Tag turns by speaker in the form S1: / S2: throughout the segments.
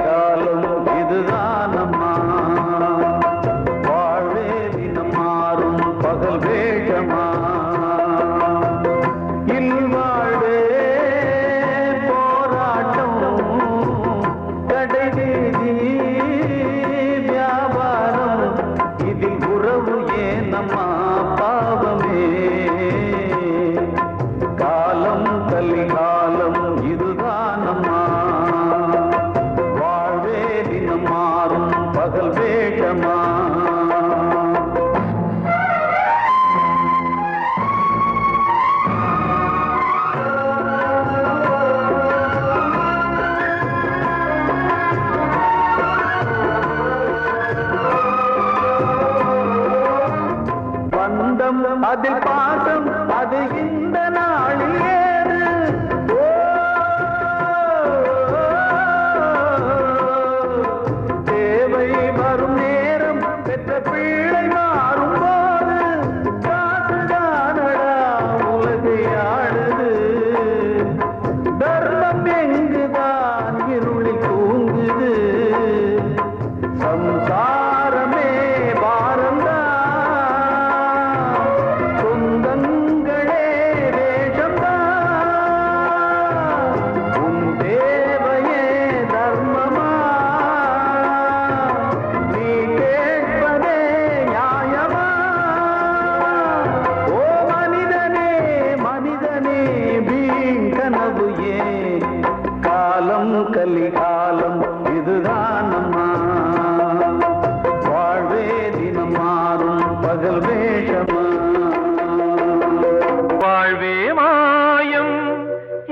S1: கலிகாலம் இதுதானம்மா வாழ்வே தினம் மாறும் பகல் வேஷமா இல்வாழ்வே போராட்டம் கடைவீதி வியாபாரம் இதில் உறவு ஏனம்மா பாவமே காலம் கலிகாலம் இதுதானம்மா வாழ்வே தினம் மாறும் பகல் வேஷமா பந்தம் அதில் பாசம் அது இந்த நாளில் ஏது தேவை வரும் நேரம் பெற்ற பிள்ளை மாறும் போது காசுதானடா உலகை ஆடுது தர்மம் எங்குதான் இருளில் தூங்குது சம்சாரமே பாரந்தா சொந்தங்களே வேஷம்தான் உன் தேவையே தர்மமா நீ கேட்பதே நியாயமா ஓ மனிதனே மனிதனே வீண் கனவு ஏன் காலம் கலிகாலம் இதுதானம்மா வாழ்வே தினம் மாறும் பகல் வேஷமா
S2: வாழ்வே மாயம்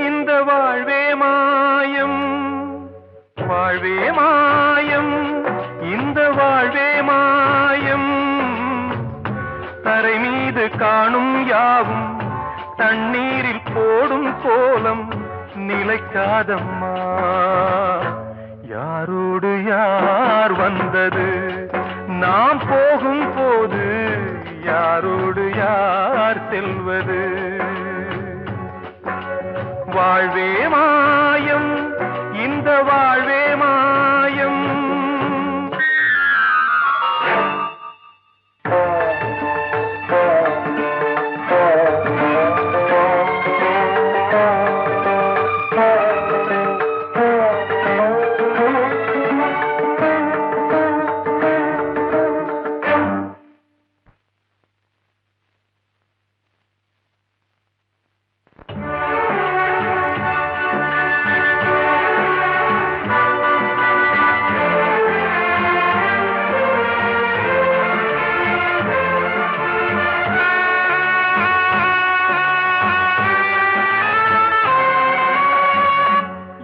S2: இந்த வாழ்வே மாயம் வாழ்வே மாயம் இந்த வாழ்வே மாயம் தரை மீது காணும் யாவும் தண்ணீரில் போடும் கோலம் நிலைக்காதம்மா யாரோடு யார் வந்தது நாம் போகும் போது யாரோடு யார் செல்வது வாழ்வே மாயம் இந்த வாழ்வே மாயம்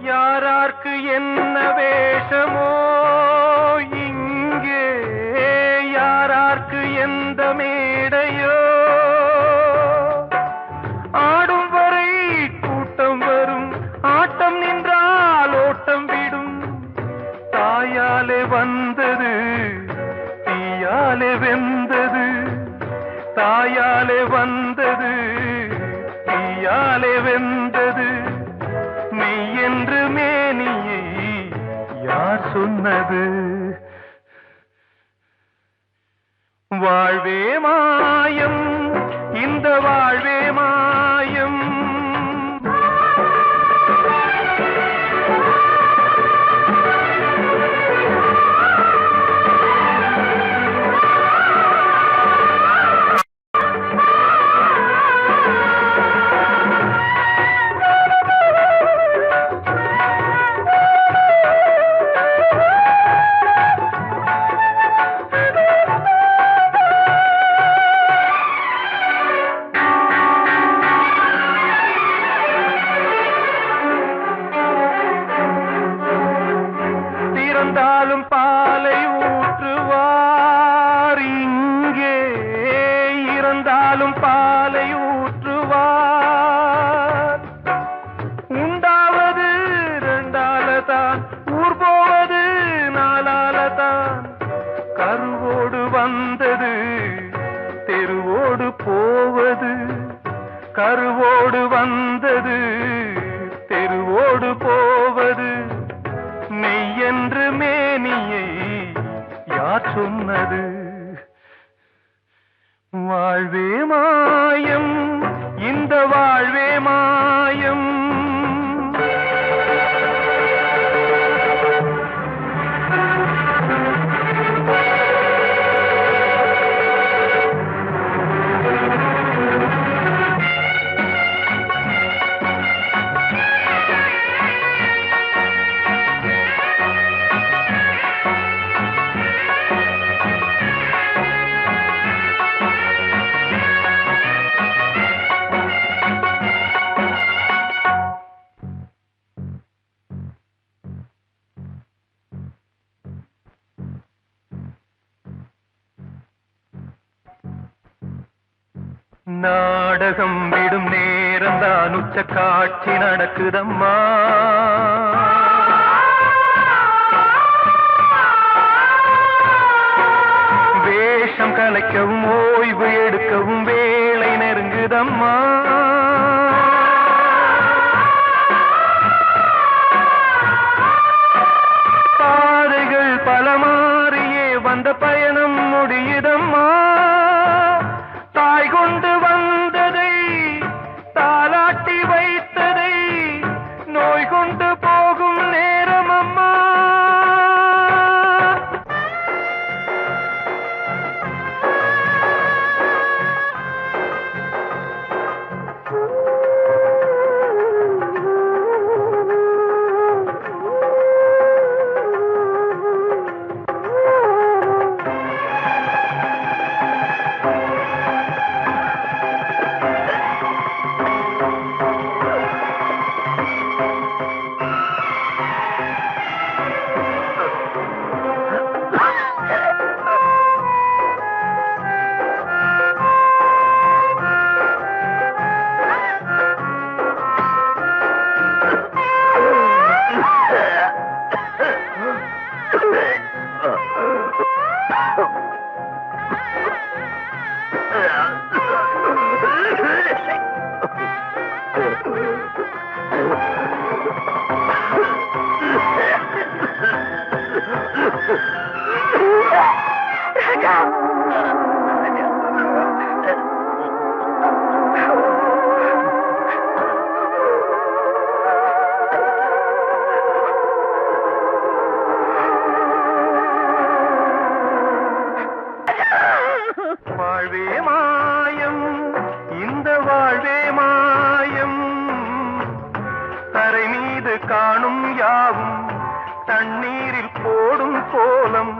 S2: யாரார்க்கு என்ன வேஷமோ இங்கே யாரார்க்கு எந்த மேடையோ ஆடும் வரை கூட்டம் வரும் ஆட்டம் நின்றால் ஓட்டம் விடும் தாயாலே வந்தது தீயாலே வெந்தது தாயாலே வந்தது தீயாலே வெந்தது மெய் என்று மேனியை யார் சொன்னது வாழ்வே மாயம் இந்த வாழ்வே மாயம் இறந்தாலும் பாலை ஊற்றுவார் இங்கே இறந்தாலும் பாலை ஊற்றுவார் உண்டாவது ரெண்டாலதான் ஊர் போவது நாலாலதான் கருவோடு வந்தது தெருவோடு போவது கருவோடு வந்தது தெருவோடு போவது மெய்யென்று சொன்னது. வாழ்வே மாயம், இந்த வாழ்வே மாயம். நாடகம் விடும் நேரம் தான் உச்ச காட்சி நடக்குதம்மா. வேஷம் கலைக்கவும் ஓய்வு எடுக்கவும் வேளை நெருங்குதம்மா. பாதைகள் பல மாறியே வந்த பயணம் முடியுதம்மா. தாய் கொண்டு வந்ததை தாலாட்டி வைத்ததை நோய் கொண்டு போகும் நேரம் அம்மா. வாழ்வே மாயம், இந்த வாழ்வே மாயம். தரை மீது காணும் யாவும் தண்ணீரில் போடும் கோலம்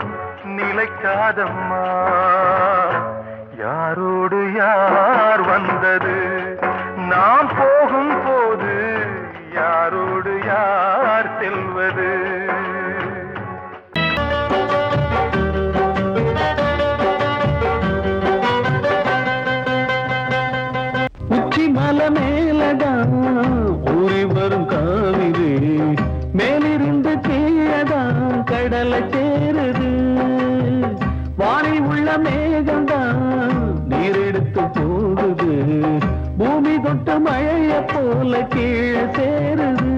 S2: நிலைக்காதம்மா. யாரோடு யார் வந்தது நாம் போகும் போது, யாரோடு யார் செல்வது.
S1: மலை மேலதான் ஊறி வரும் காவிரி, மேலிருந்து கீழதான் கடலை சேருது. வானில் உள்ள மேகம்தான் நீரெடுத்து போகுது, பூமி தொட்டு மழைய போல கீழே சேருது.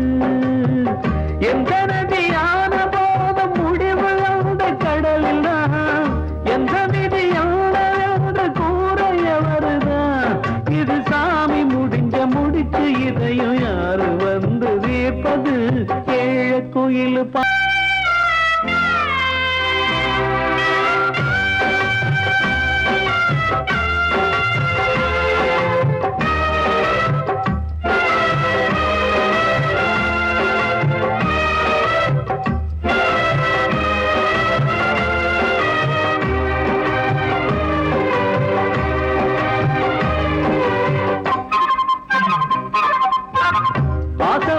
S1: எந்த நதியான போத முடிவு அந்த கடலில் தான், எந்த விதியான கூறைய வருதான். இது சாமி முடிச்சு இதையும் யாரு வந்து தீர்ப்பது. ஏழ கோயில்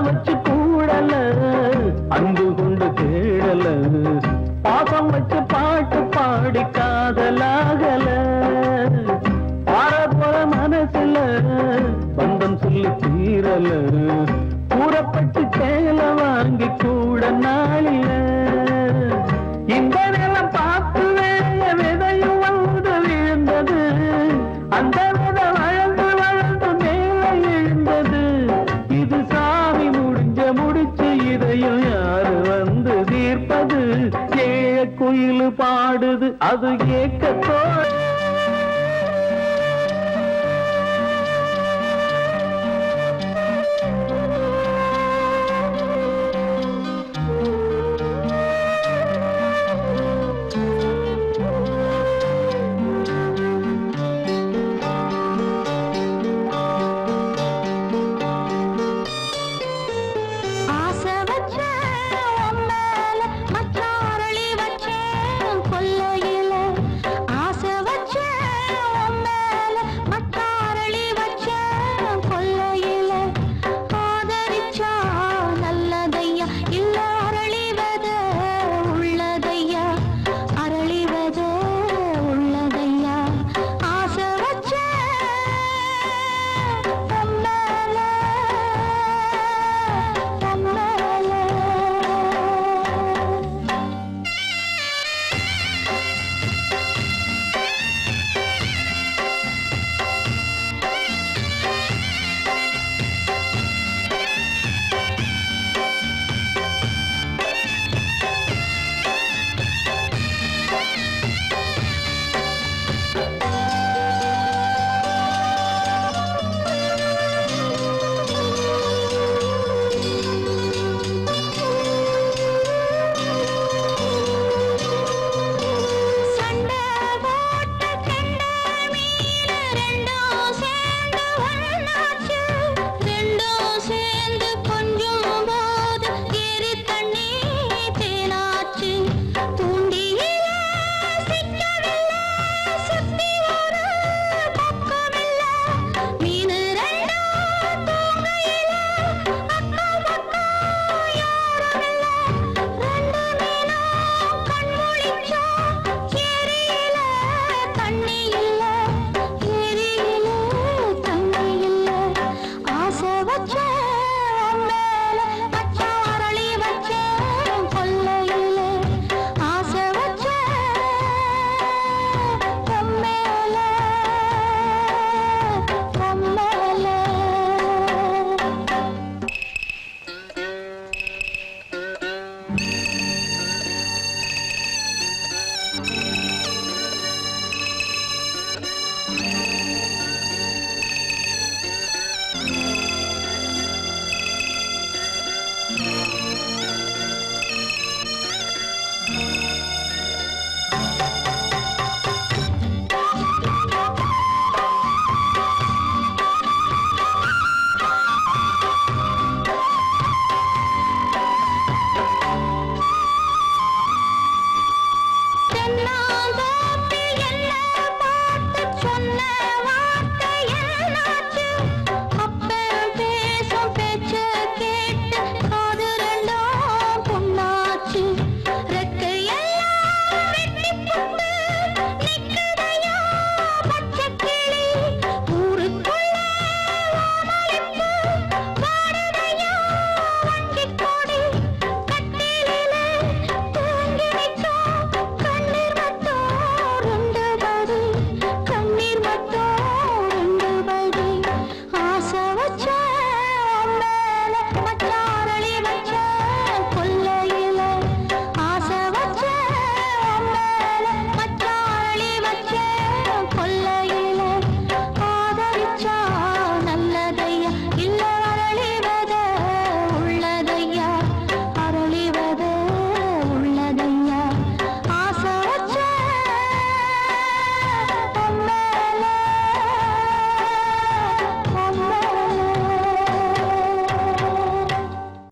S1: வச்சு கூடல, அன்பு கொண்டு தேடல, பாசம் வச்சு பாட்டு பாடி காதலாகல. பாரபோல மனசுல பந்தம் சொல்லி தீரல, கூறப்பட்டு சேல வாங்கி கூட நாளில. இந்த நிலம் பார்த்து வேய விதையும் வந்து விழுந்தது, அந்த விதை வளர்ந்து வளர்ந்து மேலே எழுந்தது. இது சாமி முடிச்சு இதையும் யாரு வந்து தீர்ப்பது. குயில் பாடுது அது ஏக்கத்தோட.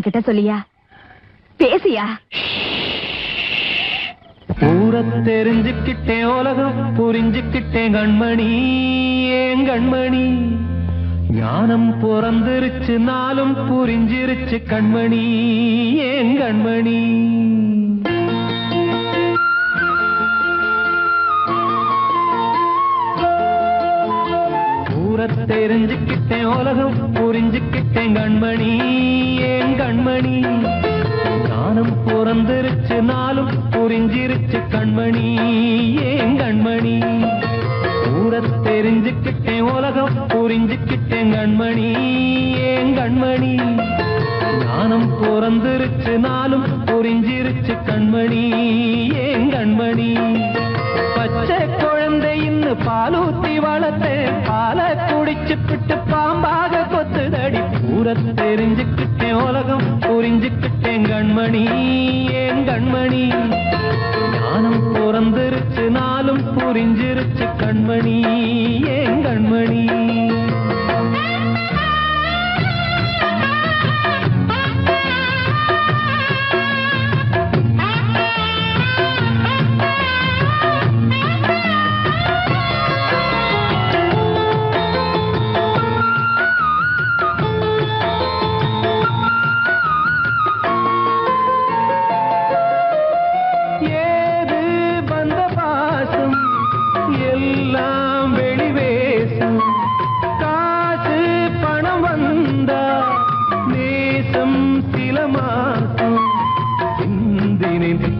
S3: கிட்ட சொல்லியா பேசியா?
S1: ஊரை தெரிஞ்சுக்கிட்டேன், உலகம் புரிஞ்சுக்கிட்டேன் கண்மணி, ஏன் கண்மணி. ஞானம் பிறந்திருச்சு, நாளும் புரிஞ்சிருச்சு கண்மணி, ஏன் கண்மணி. ஊரை தெரிஞ்சுக்கிட்டேன், உலகம் புரிஞ்சுக்கிட்டேன் கண்மணி, ஏன் கண்மணி. ஞானம் பிறந்திருச்சு, நாளும் புரிஞ்சிருச்சு கண்மணி, ஏன் கண்மணி. ஊரை தெரிஞ்சுக்கிட்டேன், உலகம் புரிஞ்சுக்கிட்டேன் கண்மணி, ஏன் கண்மணி. ஞானம் பிறந்திருச்சு, நாளும் புரிஞ்சிருச்சு கண்மணி, ஏன்
S4: கண்மணி பச்சை குழந்தை இன்னும் பாலூத்தி வளர்த்தேன் பால குடிச்சுப்பிட்டு பாம்பாக கொத்துதடி பூர தெரிஞ்சுக்கிட்டேன் உலகம் புரிஞ்சுக்கிட்டேன் கண்மணி ஏன் கண்மணி ஞானம் பிறந்திருச்சு நாளும் புரிஞ்சிருச்சு கண்மணி ஏன் கண்மணி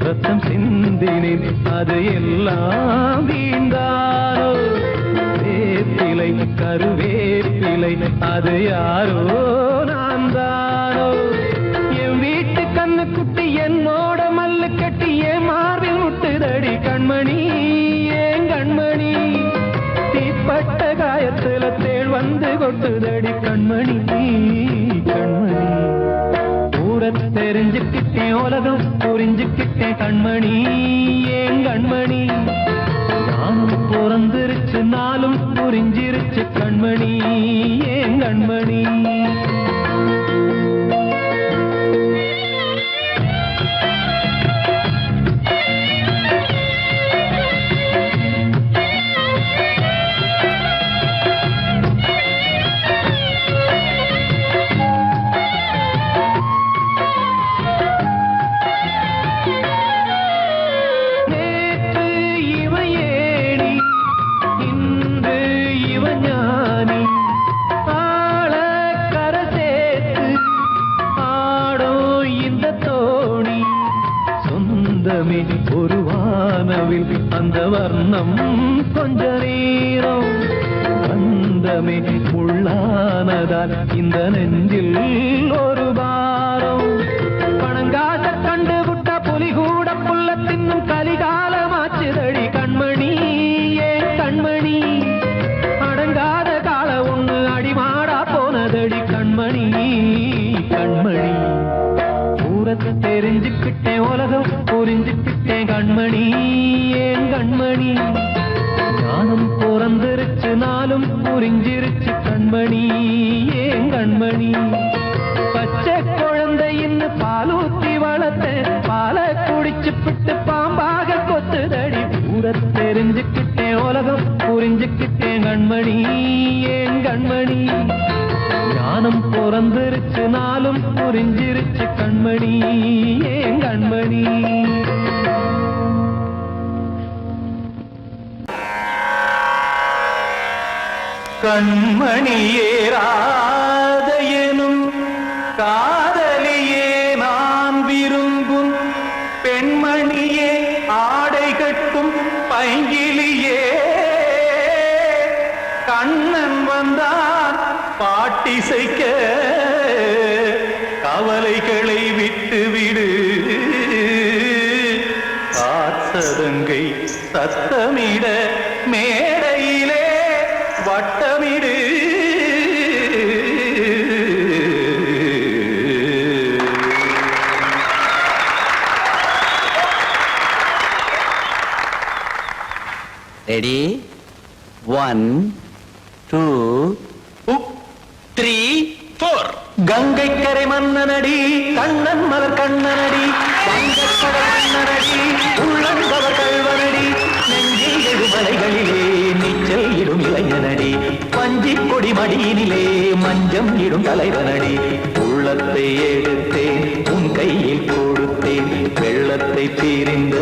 S4: ரத்தம் சிந்தினேன் அது எல்லாம் வீண்டாரோ வேப்பிலை கருவேப்பிலை அது யாரோ நான் தானோ என் வீட்டு கண்ணு குட்டி என்னோட மல்லு கட்டி என் மார்பில் முட்டுதடி கண்மணி ஏன் கண்மணி தீப்பட்ட காயத்துல தேள் வந்து கொட்டுதடி கண்மணி கண்மணி தெரிஞ்சுக்கிட்டேன் உலகம் புரிஞ்சுக்கிட்டேன் கண்மணி ஏன் கண்மணி நானும் பிறந்திருச்சு நாளும் புரிஞ்சிருச்சு கண்மணி ஏன் கண்மணி ஒரு வானவில் அந்த வர்ணம் கொஞ்ச நேரம் வந்தமே உள்ளானதால் இந்த நெஞ்சில் ஒரு பாரம் பணங்காச கண்டு விட்ட புலி கூட புல்ல தின்னும் கலிகாலமாச்சுதடி கண்மணி ஏன் கண்மணி அடங்காத கால ஒண்ணு அடிமாடா போனதடி கண்மணி கண்மணி தெரிஞ்சுக்கிட்டேன் உலகம் புரிஞ்சுக்கிட்டேன் கண்மணி ஏன் கண்மணி ஞானம் பிறந்திருச்சு நாளும் புரிஞ்சிருச்சு கண்மணி ஏன் கண்மணி பச்சை குழந்தை இன்னும் பாலூத்தி வளர்த்தேன் பால குடிச்சுப்பிட்டு பாம்பாக கொத்துதடி பூர தெரிஞ்சுக்கிட்டேன் உலகம் புரிஞ்சுக்கிட்டேன் கண்மணி ஏன் கண்மணி ஞானம் பிறந்திருச்சு நாளும் புரிஞ்சிருச்சு கண்மணி ஏன் கண்மணி
S1: கண்மணியேராத எனும் காதலியே நான் விரும்பும் பெண்மணியே ஆடை கட்டும் பைங்கிலியே கண்ணன் வந்தான் பாட்டிசைக்க கவலைகளை விட்டுவிடு காத்ததங்கை சத்தமிட மேடையிலே வட்டமிடு
S5: ரெடி 1 2 3 4
S1: கங்கை கரை மன்னனடி கண்ணன் மலர் கண்ணனடி வங்கக்கடல் மன்னனடி உள்ளந்தவர் கல்வனடி நெஞ்சில் எழுமலைகளிலே நீச்சல் இடும் இளைஞனடி பஞ்சி கொடி மடியினிலே மஞ்சம் இடும் தலைவனடி உள்ளத்தை எடுத்தேன் உன் கையில் கொடுத்தேன் வெள்ளத்தை தீரிந்த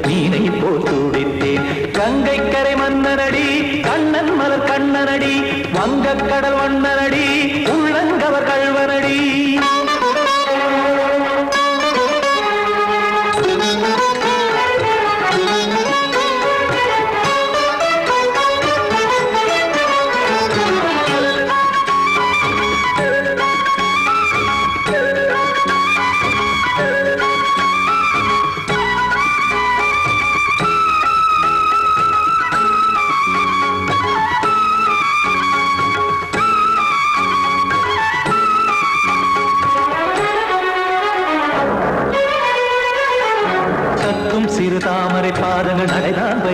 S1: மீனை போல் துடித்தேன் கங்கை கரை மன்னனடி கண்ணன் மலர் கண்ணனடி வங்கக்கடல் வண்ணனடி உள்ளங்கவர் கல்வனடி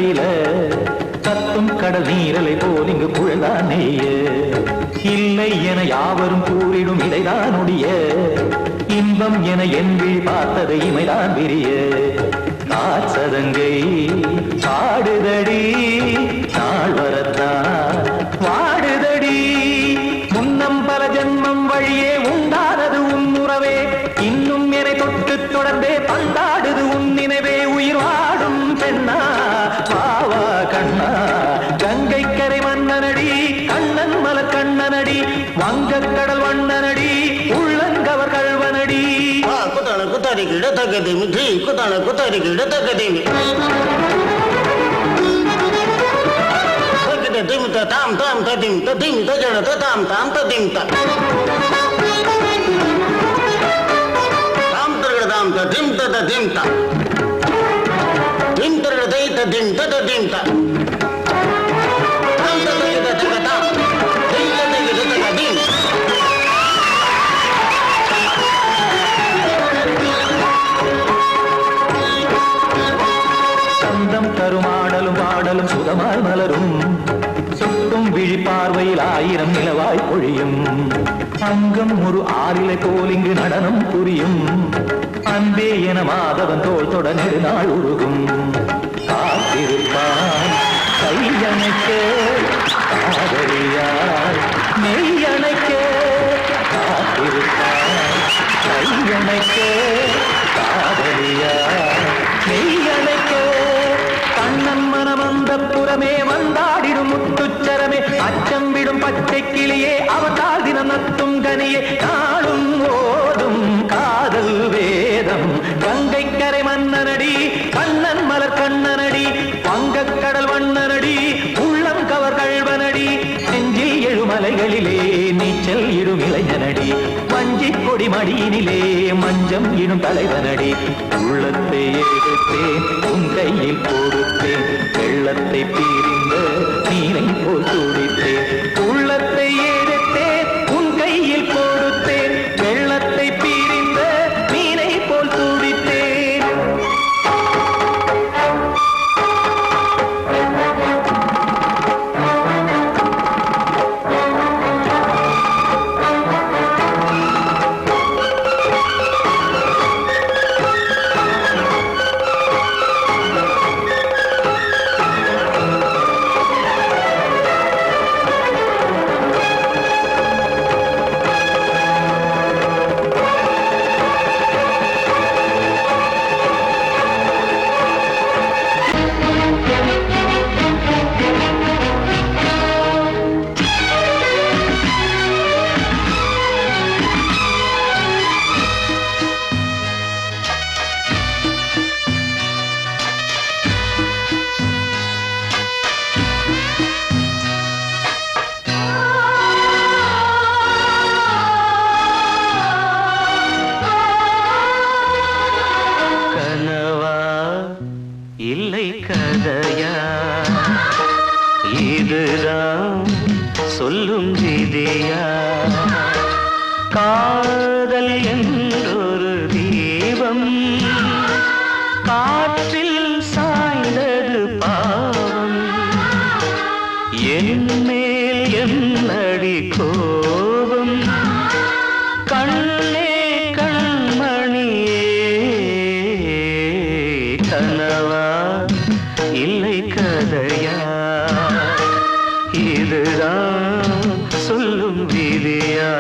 S4: மலையில கத்தும் கடல் நீரலை போல் இங்கு புழலானேய இல்லை என யாவரும் கூறிடும் இதைதான் ஒடிய இன்பம் என என் விழி பார்த்தது இமைதான் விரிய காற்சதங்கை பாடுதடி நாள் வரத்தான் வாடுதடி முன்னம் பல ஜன்மம் வழியே உண்டானது உன் உறவே இன்னும் என்னை தொட்டு தொடர்ந்தே பந்தாடுது உன் நினைவே உயிர் வாடும் பெண்ணா வாவா கண்ணா கங்கை கரை மன்னனடி கண்ணன் மலர் கண்ணனடி வங்கக் கடல் வண்ணனடி உள்ளங்கவர் கல்வனடி
S6: குத்தான குத்தாரி கிட தகதிமி ட்ரீ குத்தான குத்தாரி கிட தகதிமி திம் தாம் தாம் ததிம் ததிம் தஜட தாம் தாம் ததிம் தாம் தரகட தாம் ததிம் ததிம் தாம் திம் தரகட தை ததிம் ததிம் தாம் தாம் தரகட தஜட தாம் திம் தரகட ததிம்
S4: சந்தம் தருமாடலும் பாடலும் சுகமாய் மலரும் சுட்டும் விழி பார்வையில் ஆயிரம் நிலவாய் பொழியும் அங்கம் ஒரு ஆறிலை போல் இங்கு நடனம் புரியும் அன்பே என மாதவன் தோல் தொட நெடுநாள் உருகும் காத்திருப்பான் கையணைக்க காதலியார் மெய்யணைக்க காத்திருப்பான் கையணைக்க காதலியார் மெய்யணைக்க கண்ணன் மனமந்த புறமே வந்தாடிடும் முத்துச்சரமே அச்சம் விடும் பச்சை கிளியே அவதால் தினம் நத்தும் கனியே நாளும் ஓடும் காதல் வேதம் கங்கை கரை மன்னனடி கண்ணன் மலர் கண்ணனடி வங்கக் கடல் வண்ணனடி உள்ளம் கவர் கல்வனடி நெஞ்சில் எழுமலைகளிலே நீச்சல் இடும் இளைஞனடி வஞ்சி கொடி மடியினிலே மஞ்சம் இடும் தலைவனடி உள்ளத்தை எடுத்தேன் உன் கையில் கொடுத்தேன் வெள்ளத்தை பிரிந்த நீரை போல் துடித்தேன் உள்ளத்தை எடுத்தேன் உன் கையில் கொடுத்தேன் வெள்ளத்தை பிரிந்த நீரை போல் துடித்தேன் இல்லை கதையா இதுதான் சொல்லும் விதியா காதல் என்றொரு தீபம் காற்றில் சாய்ந்தது பாவம் என் மேல் என்னடி கோபம் கண்ணே கண்மணியே கனவா இல்லை கதையா இதுதான் சொல்லும் விதியா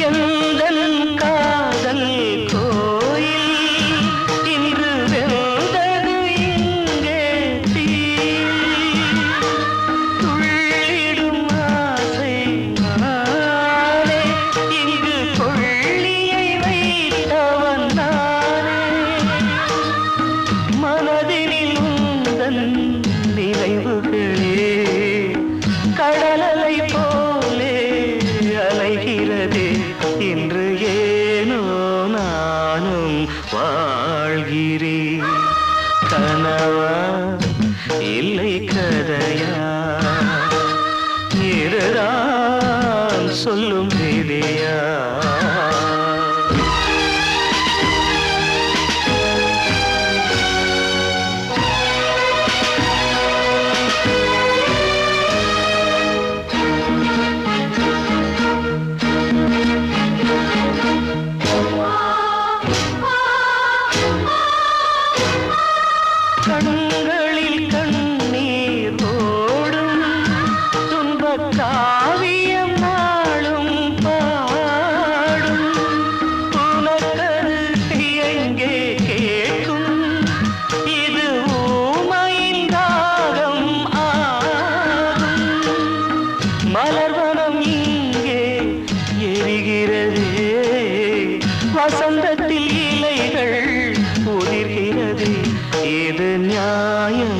S4: எந்தன் காதல் கோயில் இன்று வெந்தது இங்கே தீ துள்ளிடும் ஆசை நானே இங்கு கொள்ளியை வைத்தவன் நானே மனதினில் உன் கனவா இல்லை கதையா இதுதான் சொல்லும் விதியா கண்களில் கண்ணீர் ஓடும் துன்பக் காவியம் நாளும் பாடும் உனக்கது எங்கே கேட்கும் இது ஊமையின் ராகம் ஆகும் மலர்வனம் இங்கே எரிகிறதே வசந்தத்தில் இலைகள் உதிர்கிறது இது நியாயந்தானா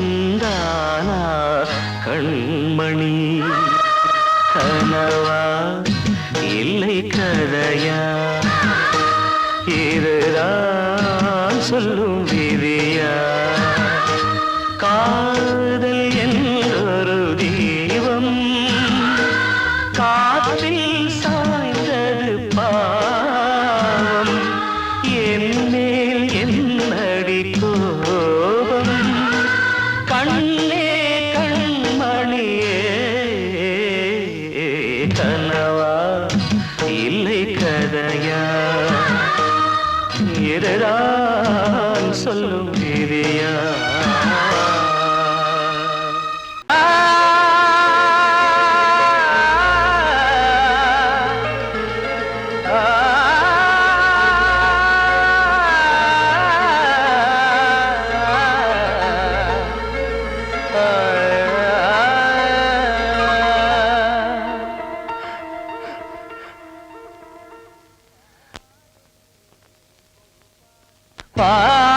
S4: கண்மணி கனவா இல்லை கதையா இதுதான் சொல்லும் விதியா காதல் என்றொரு தீபம் காற்றில் சாய்ந்தது பாவம் என் மேல் என்னடி கோபம் கண்ணே கண்மணியே கனவா இல்லை கதையா இதுதான் சொல்லும் விதியா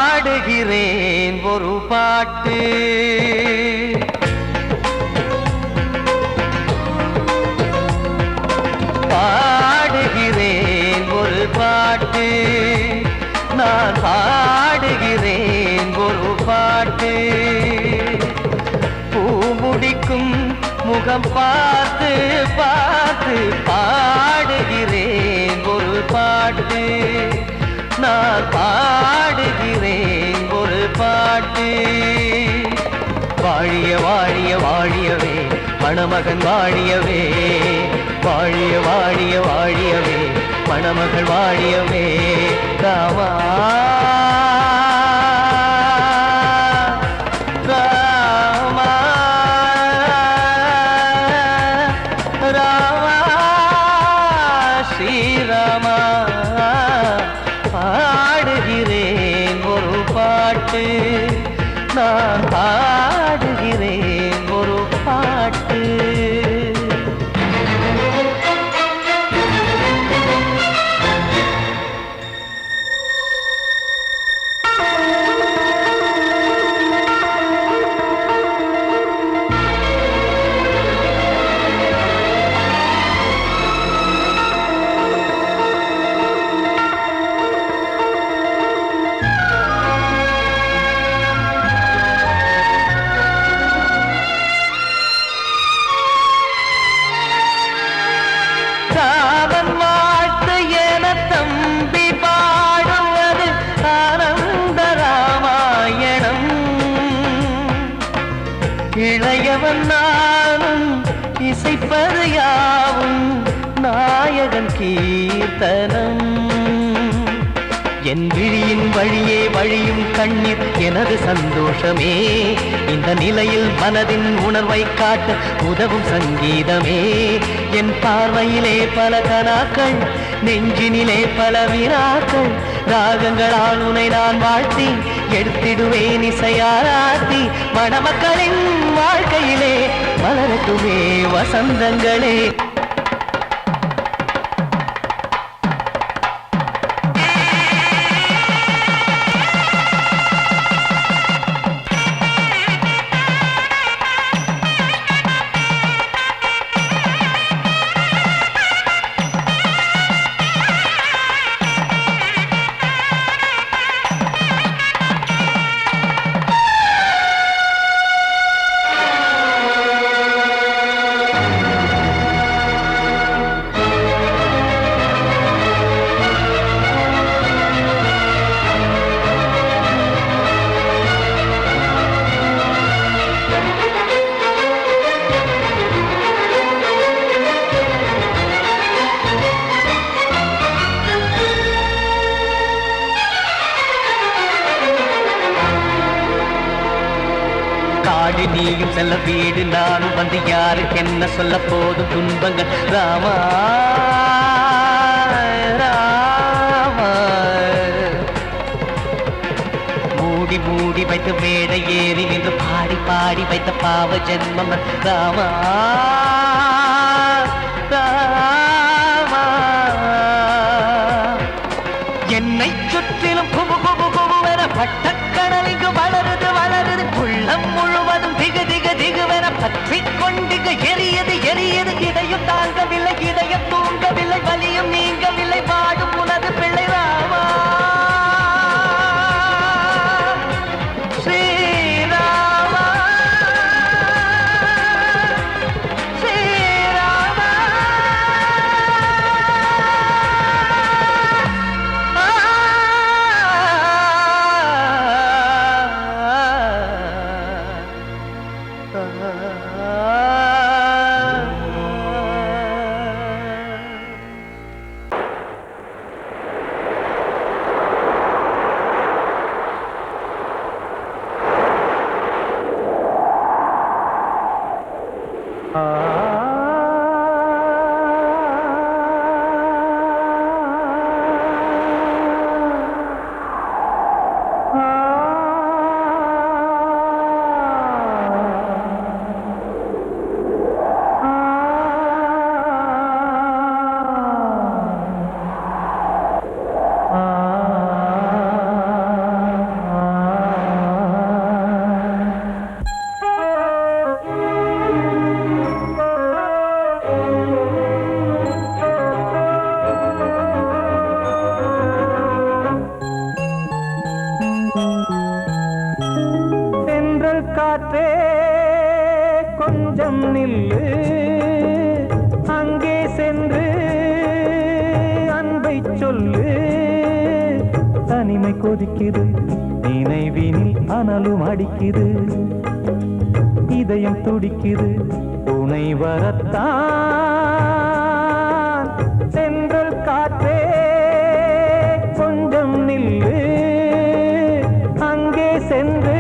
S4: பாடுகிறேன் ஒரு பாட்டு பாடுகிறேன் ஒரு பாட்டு நான் பாடுகிறேன் ஒரு பாட்டு பூ முடிக்கும் முகம் பார்த்து பார்த்து பாடுகிறேன் ஒரு பாட்டு நான் பாடுகிறேன் ஒரு பாட்டு வாழிய வாழிய வாழியவே மணமகன் வாழியவே வாழிய வாழிய வாழியவே மணமகள் வாழியவே ராமா ராமா ராமா ஸ்ரீராமா பாடுகிறேன் ஒரு பாட்டு நான் பாடுகிறேன் ஒரு பாட்டு இளையவன் நானும் இசைப்பது யாவும் நாயகன் கீர்த்தனம் என் விழியின் வழியே வழியும் கண்ணீர் எனது சந்தோஷமே இந்த நிலையில் மனதின் உணர்வை காட்ட உதவும் சங்கீதமே என் பார்வையிலே பல கனாக்கள் நெஞ்சினிலே பல வினாக்கள் ராகங்களால் உனை நான் வாழ்த்தி எடுத்திடுவேன் இசையாராத்தி மணமக்களின் வாழ்க்கையிலே மலரட்டுமே வசந்தங்களே
S7: வாடி நீயும் செல்ல வீடு நானும் வந்து யாருக்கு என்ன சொல்ல போதும் துன்பங்கள் ராமா ராமா மூடி மூடி வைத்து மேடை ஏறி நின்று பாடி பாடி வைத்த பாவ ஜென்மம் ராமா ராமா என்னை சுற்றிலும் புகு புகு புகுவென பட்டக்கடல் இங்கு வளருது வளருது உள்ளம் முழுவதும் திகு திகு திகுவென பற்றி கொண்டிகு எரியது எரியது இதையும் தாங்கவில்லை இதயம் தூங்கவில்லை வலியும் நீங்கவில்லை வாடும் உனது பிள்ளை ராமா ஸ்ரீராமா ஸ்ரீராமா
S4: காற்றே கொஞ்சம் நில்லு அங்கே சென்று அன்பை சொல்லு தனிமை கொதிக்குது நினைவினில் அனலும் அடிக்குது இதயம் துடிக்குது துணை வரத்தான் சென்றல் காற்றே கொஞ்சம் நில்லு அங்கே சென்று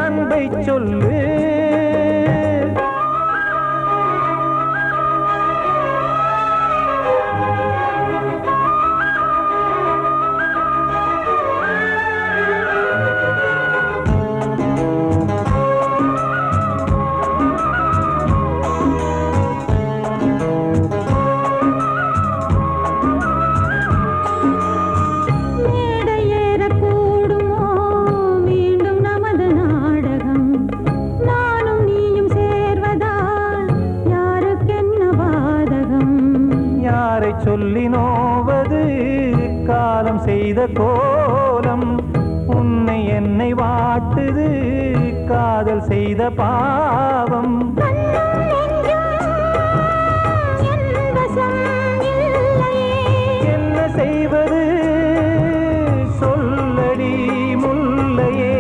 S4: அன்பை சொல்லு சொல்லி நோவது காலம் செய்த கோலம் உன்னை என்னை வாட்டுது காதல் செய்த பாவம் என்ன செய்வது சொல்லடி முல்லையே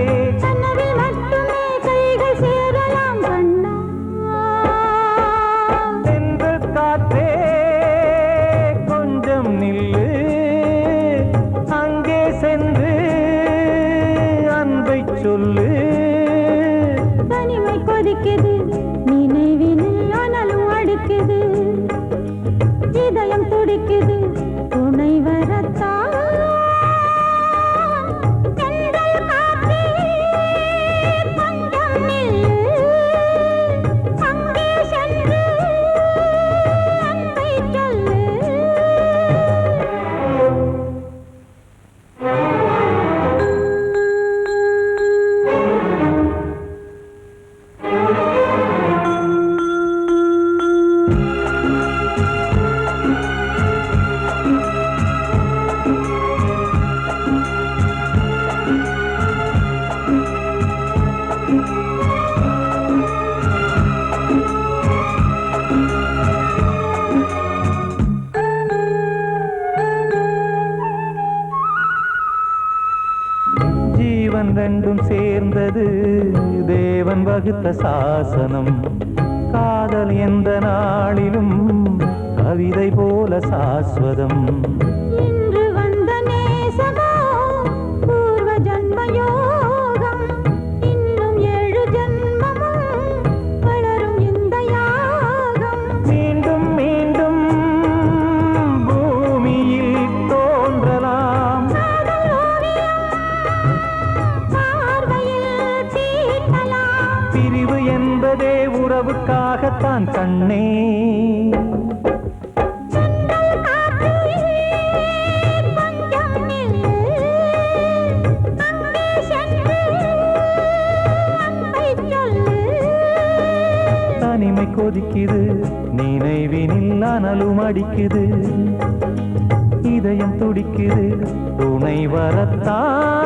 S4: சென்று காற்றே நில்லு அங்கே சென்று அன்பை சொல்லு
S8: தனிமை கொதிக்குது நினைவினில் அனலும் அடிக்குது இதயம் துடிக்குது துணை வரத்தான் ரெண்டும் சேர்ந்தது தேவன் வகுத்த சாசனம் காதல் எந்த நாளிலும் கவிதை போல சாஸ்வதம் இன்று வந்த நேசமோ பூர்வ ஜன்ம யோகம் இன்னும் 7 வந்ததே உறவுக்காகத்தான் கண்ணே. தனிமை கொதிக்குது நினைவினில் அனலும் அடிக்குது, இதயம் துடிக்குது துணை வரத்தான்.